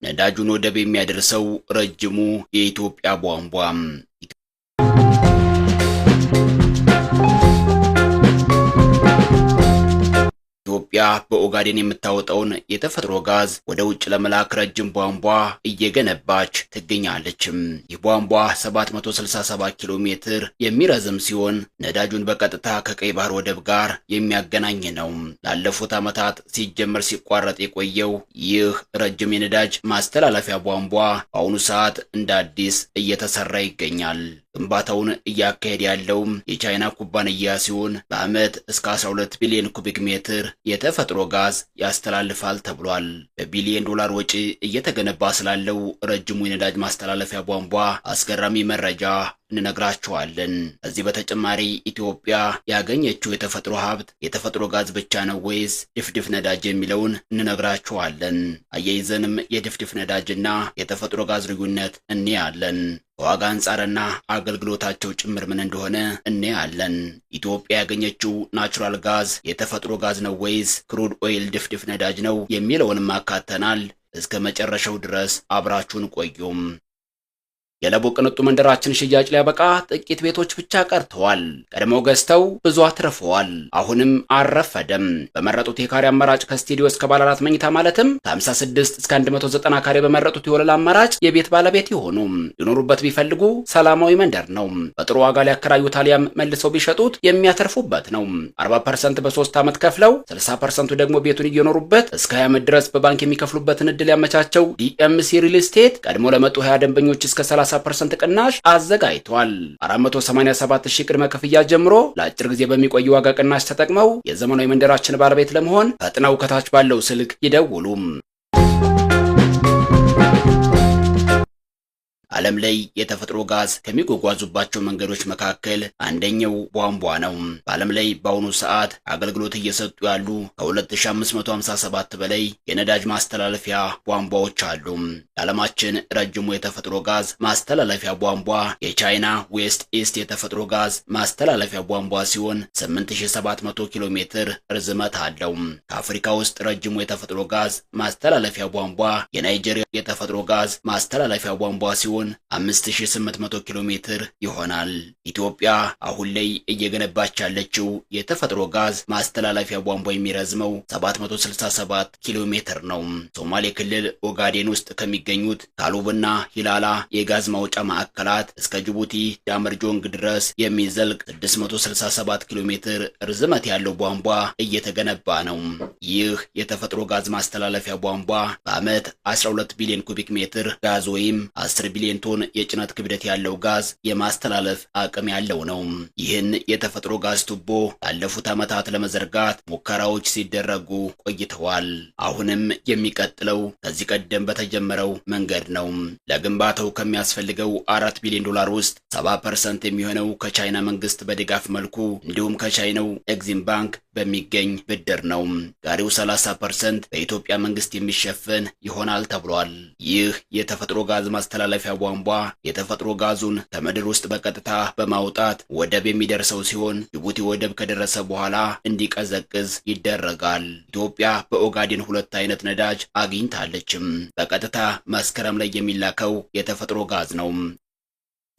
ነዳጁን ወደብ የሚያደርሰው ረጅሙ የኢትዮጵያ ቧንቧ ኢትዮጵያ በኦጋዴን የምታወጣውን የተፈጥሮ ጋዝ ወደ ውጭ ለመላክ ረጅም ቧንቧ እየገነባች ትገኛለች። ይህ ቧንቧ 767 ኪሎ ሜትር የሚረዝም ሲሆን ነዳጁን በቀጥታ ከቀይ ባህር ወደብ ጋር የሚያገናኝ ነው። ላለፉት ዓመታት ሲጀመር ሲቋረጥ የቆየው ይህ ረጅም የነዳጅ ማስተላለፊያ ቧንቧ በአሁኑ ሰዓት እንደ አዲስ እየተሰራ ይገኛል። ግንባታውን እያካሄደ ያለው የቻይና ኩባንያ ሲሆን በዓመት እስከ 12 ቢሊዮን ኩቢክ ሜትር የተፈጥሮ ጋዝ ያስተላልፋል ተብሏል። በቢሊዮን ዶላር ወጪ እየተገነባ ስላለው ረጅሙ የነዳጅ ማስተላለፊያ ቧንቧ አስገራሚ መረጃ እንነግራችኋለን። ከዚህ በተጨማሪ ኢትዮጵያ ያገኘችው የተፈጥሮ ሀብት የተፈጥሮ ጋዝ ብቻ ነው ወይስ ድፍድፍ ነዳጅ የሚለውን እንነግራችኋለን። አያይዘንም የድፍድፍ ነዳጅና የተፈጥሮ ጋዝ ልዩነት እንያለን። ከዋጋ አንጻርና አገልግሎታቸው ጭምር ምን እንደሆነ እንያለን። ኢትዮጵያ ያገኘችው ናቹራል ጋዝ የተፈጥሮ ጋዝ ነው ወይስ ክሩድ ኦይል ድፍድፍ ነዳጅ ነው የሚለውንም አካተናል። እስከ መጨረሻው ድረስ አብራችሁን ቆዩም። የለቡ ቅንጡ መንደራችን ሽያጭ ሊያበቃ ጥቂት ቤቶች ብቻ ቀርተዋል። ቀድመው ገዝተው ብዙ አትርፈዋል። አሁንም አረፈደም። በመረጡት የካሬ አማራጭ ከስቱዲዮ እስከ ባለ 4 መኝታ ማለትም ከ56 እስከ 190 ካሬ በመረጡት የወለል አማራጭ የቤት ባለቤት ይሆኑ። ሊኖሩበት ቢፈልጉ ሰላማዊ መንደር ነው። በጥሩ ዋጋ ሊያከራዩት አሊያም መልሰው ቢሸጡት የሚያተርፉበት ነው። 40% በ3 ዓመት ከፍለው 60% ደግሞ ቤቱን እየኖሩበት እስከ 20 ዓመት ድረስ በባንክ የሚከፍሉበትን እድል ያመቻቸው ዲኤምሲ ሪል ስቴት ቀድሞ ለመጡ 20 ደንበኞች እስከ 30% ቅናሽ አዘጋጅቷል። 487,000 ቅድመ ክፍያ ጀምሮ ለአጭር ጊዜ በሚቆይ ዋጋ ቅናሽ ተጠቅመው የዘመናዊ መንደራችን ባለቤት ለመሆን ፈጥነው ከታች ባለው ስልክ ይደውሉ። ዓለም ላይ የተፈጥሮ ጋዝ ከሚጓጓዙባቸው መንገዶች መካከል አንደኛው ቧንቧ ነው። በዓለም ላይ በአሁኑ ሰዓት አገልግሎት እየሰጡ ያሉ ከ2557 በላይ የነዳጅ ማስተላለፊያ ቧንቧዎች አሉ። የዓለማችን ረጅሙ የተፈጥሮ ጋዝ ማስተላለፊያ ቧንቧ የቻይና ዌስት ኢስት የተፈጥሮ ጋዝ ማስተላለፊያ ቧንቧ ሲሆን 8700 ኪሎ ሜትር ርዝመት አለው። ከአፍሪካ ውስጥ ረጅሙ የተፈጥሮ ጋዝ ማስተላለፊያ ቧንቧ የናይጄሪያ የተፈጥሮ ጋዝ ማስተላለፊያ ቧንቧ ሲሆን 5800 ኪሎ ሜትር ይሆናል። ኢትዮጵያ አሁን ላይ እየገነባች ያለችው የተፈጥሮ ጋዝ ማስተላለፊያ ቧንቧ የሚረዝመው 767 ኪሎ ሜትር ነው። ሶማሌ ክልል ኦጋዴን ውስጥ ከሚገኙት ካሉብና ሂላላ የጋዝ ማውጫ ማዕከላት እስከ ጅቡቲ ዳመርጆንግ ድረስ የሚዘልቅ 667 ኪሎ ሜትር ርዝመት ያለው ቧንቧ እየተገነባ ነው። ይህ የተፈጥሮ ጋዝ ማስተላለፊያ ቧንቧ በዓመት 12 ቢሊዮን ኩቢክ ሜትር ጋዝ ወይም 10 ቢሊዮን ቶን የጭነት ክብደት ያለው ጋዝ የማስተላለፍ አቅም ያለው ነው። ይህን የተፈጥሮ ጋዝ ቱቦ ላለፉት ዓመታት ለመዘርጋት ሙከራዎች ሲደረጉ ቆይተዋል። አሁንም የሚቀጥለው ከዚህ ቀደም በተጀመረው መንገድ ነው። ለግንባታው ከሚያስፈልገው 4 ቢሊዮን ዶላር ውስጥ 70% የሚሆነው ከቻይና መንግስት በድጋፍ መልኩ እንዲሁም ከቻይናው ኤግዚም ባንክ በሚገኝ ብድር ነው። ጋሪው 30% በኢትዮጵያ መንግስት የሚሸፈን ይሆናል ተብሏል። ይህ የተፈጥሮ ጋዝ ማስተላለፊያ ቧንቧ የተፈጥሮ ጋዙን ከምድር ውስጥ በቀጥታ በማውጣት ወደብ የሚደርሰው ሲሆን ጅቡቲ ወደብ ከደረሰ በኋላ እንዲቀዘቅዝ ይደረጋል። ኢትዮጵያ በኦጋዴን 2 አይነት ነዳጅ አግኝታለችም። በቀጥታ መስከረም ላይ የሚላከው የተፈጥሮ ጋዝ ነው።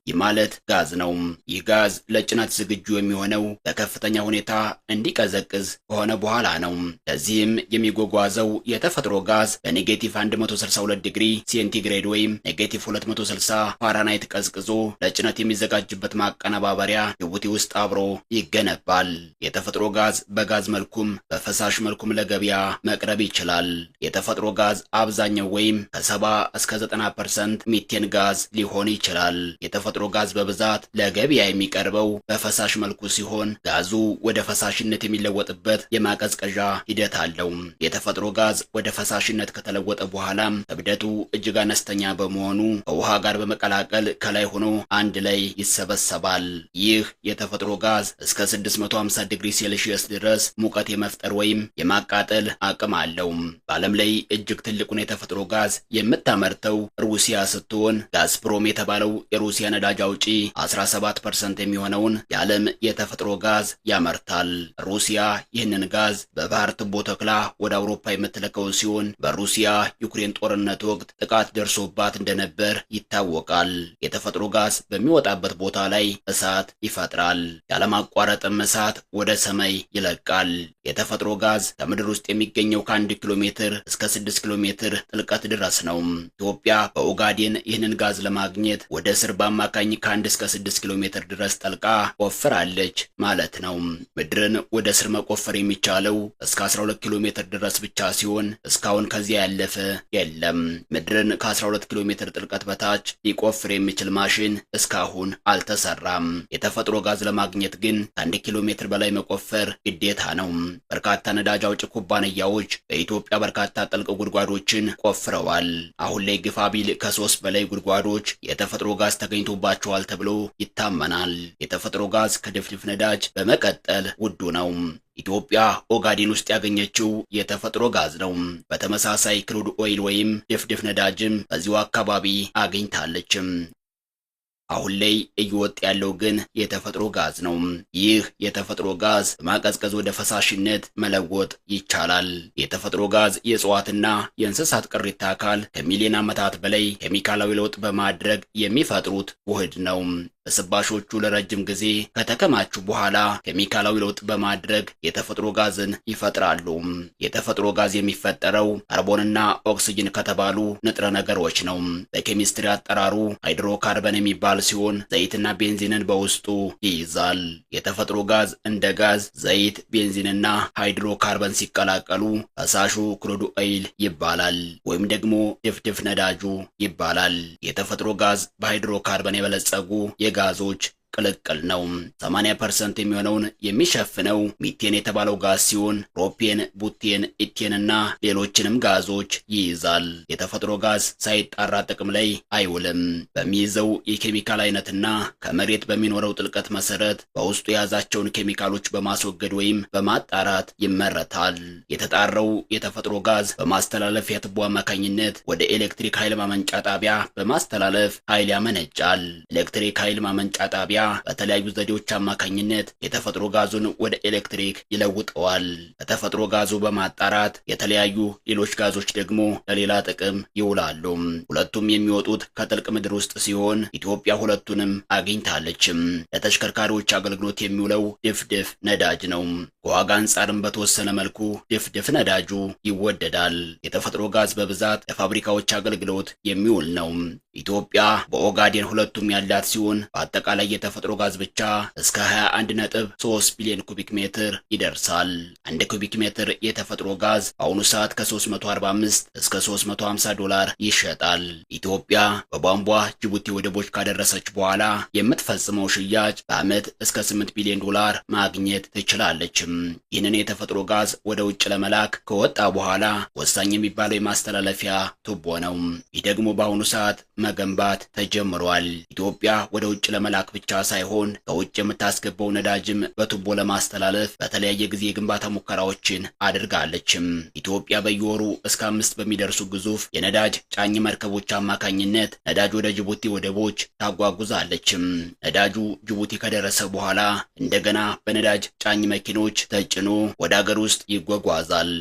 ይህ ማለት ጋዝ ነው። ይህ ጋዝ ለጭነት ዝግጁ የሚሆነው በከፍተኛ ሁኔታ እንዲቀዘቅዝ ከሆነ በኋላ ነው። ለዚህም የሚጓጓዘው የተፈጥሮ ጋዝ በኔጌቲቭ 162 ዲግሪ ሴንቲግሬድ ወይም ኔጌቲቭ 260 ፋራናይት ቀዝቅዞ ለጭነት የሚዘጋጅበት ማቀነባበሪያ ጅቡቲ ውስጥ አብሮ ይገነባል። የተፈጥሮ ጋዝ በጋዝ መልኩም በፈሳሽ መልኩም ለገበያ መቅረብ ይችላል። የተፈጥሮ ጋዝ አብዛኛው ወይም ከ70 እስከ 90% ሚቴን ጋዝ ሊሆን ይችላል። የተፈጥሮ ጋዝ በብዛት ለገበያ የሚቀርበው በፈሳሽ መልኩ ሲሆን ጋዙ ወደ ፈሳሽነት የሚለወጥበት የማቀዝቀዣ ሂደት አለው። የተፈጥሮ ጋዝ ወደ ፈሳሽነት ከተለወጠ በኋላ ክብደቱ እጅግ አነስተኛ በመሆኑ ከውሃ ጋር በመቀላቀል ከላይ ሆኖ አንድ ላይ ይሰበሰባል። ይህ የተፈጥሮ ጋዝ እስከ 650 ዲግሪ ሴልሺየስ ድረስ ሙቀት የመፍጠር ወይም የማቃጠል አቅም አለው። በዓለም ላይ እጅግ ትልቁን የተፈጥሮ ጋዝ የምታመርተው ሩሲያ ስትሆን ጋዝፕሮም የተባለው የሩሲያ ነዳጅ አውጪ 17% የሚሆነውን የዓለም የተፈጥሮ ጋዝ ያመርታል። ሩሲያ ይህንን ጋዝ በባህር ቱቦ ተክላ ወደ አውሮፓ የምትልከው ሲሆን በሩሲያ ዩክሬን ጦርነት ወቅት ጥቃት ደርሶባት እንደነበር ይታወቃል። የተፈጥሮ ጋዝ በሚወጣበት ቦታ ላይ እሳት ይፈጥራል። ያለማቋረጥም እሳት ወደ ሰማይ ይለቃል። የተፈጥሮ ጋዝ ከምድር ውስጥ የሚገኘው ከ1 ኪሎ ሜትር እስከ 6 ኪሎ ሜትር ጥልቀት ድረስ ነው። ኢትዮጵያ በኦጋዴን ይህንን ጋዝ ለማግኘት ወደ ስር በአማካኝ ከ1 እስከ 6 ኪሎ ሜትር ድረስ ጠልቃ ቆፍራለች ማለት ነው። ምድርን ወደ ስር መቆፈር የሚቻለው እስከ 12 ኪሎ ሜትር ድረስ ብቻ ሲሆን እስካሁን ከዚያ ያለፈ የለም። ምድርን ከ12 ኪሎ ሜትር ጥልቀት በታች ሊቆፍር የሚችል ማሽን እስካሁን አልተሰራም። የተፈጥሮ ጋዝ ለማግኘት ግን ከ1 ኪሎ ሜትር በላይ መቆፈር ግዴታ ነው። በርካታ ነዳጅ አውጪ ኩባንያዎች በኢትዮጵያ በርካታ ጥልቅ ጉድጓዶችን ቆፍረዋል። አሁን ላይ ግፋ ቢል ከ3 በላይ ጉድጓዶች የተፈጥሮ ጋዝ ተገኝቶባቸዋል ተብሎ ይታመናል። የተፈጥሮ ጋዝ ከድፍድፍ ነዳጅ በመቀጠል ውዱ ነው። ኢትዮጵያ ኦጋዴን ውስጥ ያገኘችው የተፈጥሮ ጋዝ ነው። በተመሳሳይ ክሩድ ኦይል ወይም ድፍድፍ ነዳጅም በዚሁ አካባቢ አግኝታለችም። አሁን ላይ እየወጣ ያለው ግን የተፈጥሮ ጋዝ ነው። ይህ የተፈጥሮ ጋዝ በማቀዝቀዝ ወደ ፈሳሽነት መለወጥ ይቻላል። የተፈጥሮ ጋዝ የእጽዋትና የእንስሳት ቅሪተ አካል ከሚሊዮን ዓመታት በላይ ኬሚካላዊ ለውጥ በማድረግ የሚፈጥሩት ውህድ ነው። ፍስባሾቹ ለረጅም ጊዜ ከተከማቹ በኋላ ኬሚካላዊ ለውጥ በማድረግ የተፈጥሮ ጋዝን ይፈጥራሉ። የተፈጥሮ ጋዝ የሚፈጠረው ካርቦንና ኦክሲጅን ከተባሉ ንጥረ ነገሮች ነው። በኬሚስትሪ አጠራሩ ሃይድሮካርበን የሚባል ሲሆን ዘይትና ቤንዚንን በውስጡ ይይዛል። የተፈጥሮ ጋዝ እንደ ጋዝ፣ ዘይት፣ ቤንዚንና ሃይድሮካርበን ሲቀላቀሉ ፈሳሹ ክሩድ ኦይል ይባላል ወይም ደግሞ ድፍድፍ ነዳጁ ይባላል። የተፈጥሮ ጋዝ በሃይድሮካርበን የበለጸጉ የጋዞች ቅልቅል ነው። 80% የሚሆነውን የሚሸፍነው ሚቴን የተባለው ጋዝ ሲሆን ፕሮፔን፣ ቡቴን፣ ኢቴንና ሌሎችንም ጋዞች ይይዛል። የተፈጥሮ ጋዝ ሳይጣራ ጥቅም ላይ አይውልም። በሚይዘው የኬሚካል አይነትና ከመሬት በሚኖረው ጥልቀት መሰረት በውስጡ የያዛቸውን ኬሚካሎች በማስወገድ ወይም በማጣራት ይመረታል። የተጣራው የተፈጥሮ ጋዝ በማስተላለፊያ ቱቦ አማካኝነት ወደ ኤሌክትሪክ ኃይል ማመንጫ ጣቢያ በማስተላለፍ ኃይል ያመነጫል። ኤሌክትሪክ ኃይል ማመንጫ ጣቢያ በተለያዩ ዘዴዎች አማካኝነት የተፈጥሮ ጋዙን ወደ ኤሌክትሪክ ይለውጠዋል። ከተፈጥሮ ጋዙ በማጣራት የተለያዩ ሌሎች ጋዞች ደግሞ ለሌላ ጥቅም ይውላሉ። ሁለቱም የሚወጡት ከጥልቅ ምድር ውስጥ ሲሆን ኢትዮጵያ ሁለቱንም አግኝታለችም። ለተሽከርካሪዎች አገልግሎት የሚውለው ድፍድፍ ነዳጅ ነው። ከዋጋ አንጻርም በተወሰነ መልኩ ድፍድፍ ነዳጁ ይወደዳል። የተፈጥሮ ጋዝ በብዛት ለፋብሪካዎች አገልግሎት የሚውል ነው። ኢትዮጵያ በኦጋዴን ሁለቱም ያላት ሲሆን በአጠቃላይ የተፈጥሮ ጋዝ ብቻ እስከ 21.3 ቢሊዮን ኩቢክ ሜትር ይደርሳል። 1 ኩቢክ ሜትር የተፈጥሮ ጋዝ በአሁኑ ሰዓት ከ345 እስከ 350 ዶላር ይሸጣል። ኢትዮጵያ በቧንቧ ጅቡቲ ወደቦች ካደረሰች በኋላ የምትፈጽመው ሽያጭ በዓመት እስከ 8 ቢሊዮን ዶላር ማግኘት ትችላለች። ይህንን የተፈጥሮ ጋዝ ወደ ውጭ ለመላክ ከወጣ በኋላ ወሳኝ የሚባለው የማስተላለፊያ ቱቦ ነው። ይህ ደግሞ በአሁኑ ሰዓት መገንባት ተጀምሯል። ኢትዮጵያ ወደ ውጭ ለመላክ ብቻ ሳይሆን ከውጭ የምታስገባው ነዳጅም በቱቦ ለማስተላለፍ በተለያየ ጊዜ የግንባታ ሙከራዎችን አድርጋለችም። ኢትዮጵያ በየወሩ እስከ 5 በሚደርሱ ግዙፍ የነዳጅ ጫኝ መርከቦች አማካኝነት ነዳጅ ወደ ጅቡቲ ወደቦች ታጓጉዛለችም። ነዳጁ ጅቡቲ ከደረሰ በኋላ እንደገና በነዳጅ ጫኝ መኪኖች ተጭኖ ወደ አገር ውስጥ ይጓጓዛል።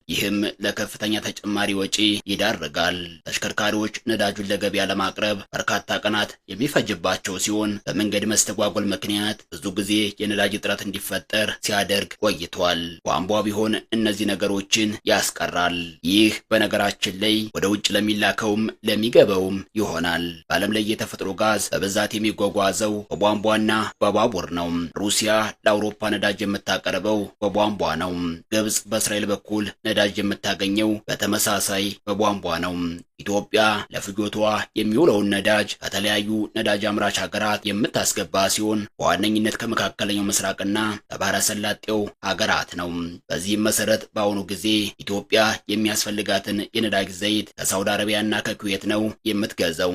ይህም ለከፍተኛ ተጨማሪ ወጪ ይዳርጋል። ተሽከርካሪዎች ነዳጁን ለገበያ ለማቅረብ በርካታ ቀናት የሚፈጅባቸው ሲሆን በመንገድ መስተጓጎል ምክንያት ብዙ ጊዜ የነዳጅ እጥረት እንዲፈጠር ሲያደርግ ቆይቷል። ቧንቧ ቢሆን እነዚህ ነገሮችን ያስቀራል። ይህ በነገራችን ላይ ወደ ውጭ ለሚላከውም ለሚገባውም ይሆናል። በዓለም ላይ የተፈጥሮ ጋዝ በብዛት የሚጓጓዘው በቧንቧና በባቡር ነው። ሩሲያ ለአውሮፓ ነዳጅ የምታቀርበው በቧንቧ ነው። ግብጽ በእስራኤል በኩል ነዳጅ የምታገኘው በተመሳሳይ በቧንቧ ነው። ኢትዮጵያ ለፍጆቷ የሚውለውን ነዳጅ ከተለያዩ ነዳጅ አምራች ሀገራት የምታስገባ ሲሆን በዋነኝነት ከመካከለኛው ምስራቅና ከባህረ ሰላጤው ሀገራት ነው። በዚህም መሰረት በአሁኑ ጊዜ ኢትዮጵያ የሚያስፈልጋትን የነዳጅ ዘይት ከሳውዲ አረቢያና ከኩዌት ነው የምትገዛው።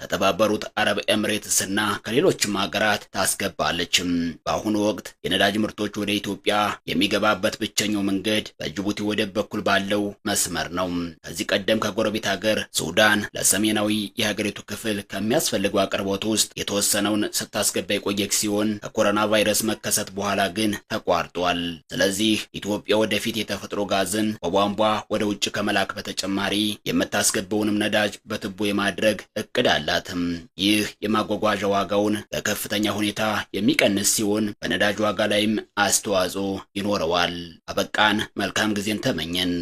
ከተባበሩት አረብ ኤምሬትስና ከሌሎችም ሀገራት ታስገባለችም። በአሁኑ ወቅት የነዳጅ ምርቶች ወደ ኢትዮጵያ የሚገባበት ብቸኛው መንገድ በጅቡቲ ወደብ በኩል ባለው መስመር ነው። ከዚህ ቀደም ከጎረቤት ሀገር ሱዳን ለሰሜናዊ የሀገሪቱ ክፍል ከሚያስፈልገው አቅርቦት ውስጥ የተወሰነውን ስታስገባ የቆየች ሲሆን ከኮሮና ቫይረስ መከሰት በኋላ ግን ተቋርጧል። ስለዚህ ኢትዮጵያ ወደፊት የተፈጥሮ ጋዝን በቧንቧ ወደ ውጭ ከመላክ በተጨማሪ የምታስገባውንም ነዳጅ በቱቦ የማድረግ እቅድ አላትም። ይህ የማጓጓዣ ዋጋውን በከፍተኛ ሁኔታ የሚቀንስ ሲሆን በነዳጅ ዋጋ ላይም አስተዋጽኦ ይኖረዋል። አበቃን። መልካም ጊዜን ተመኘን።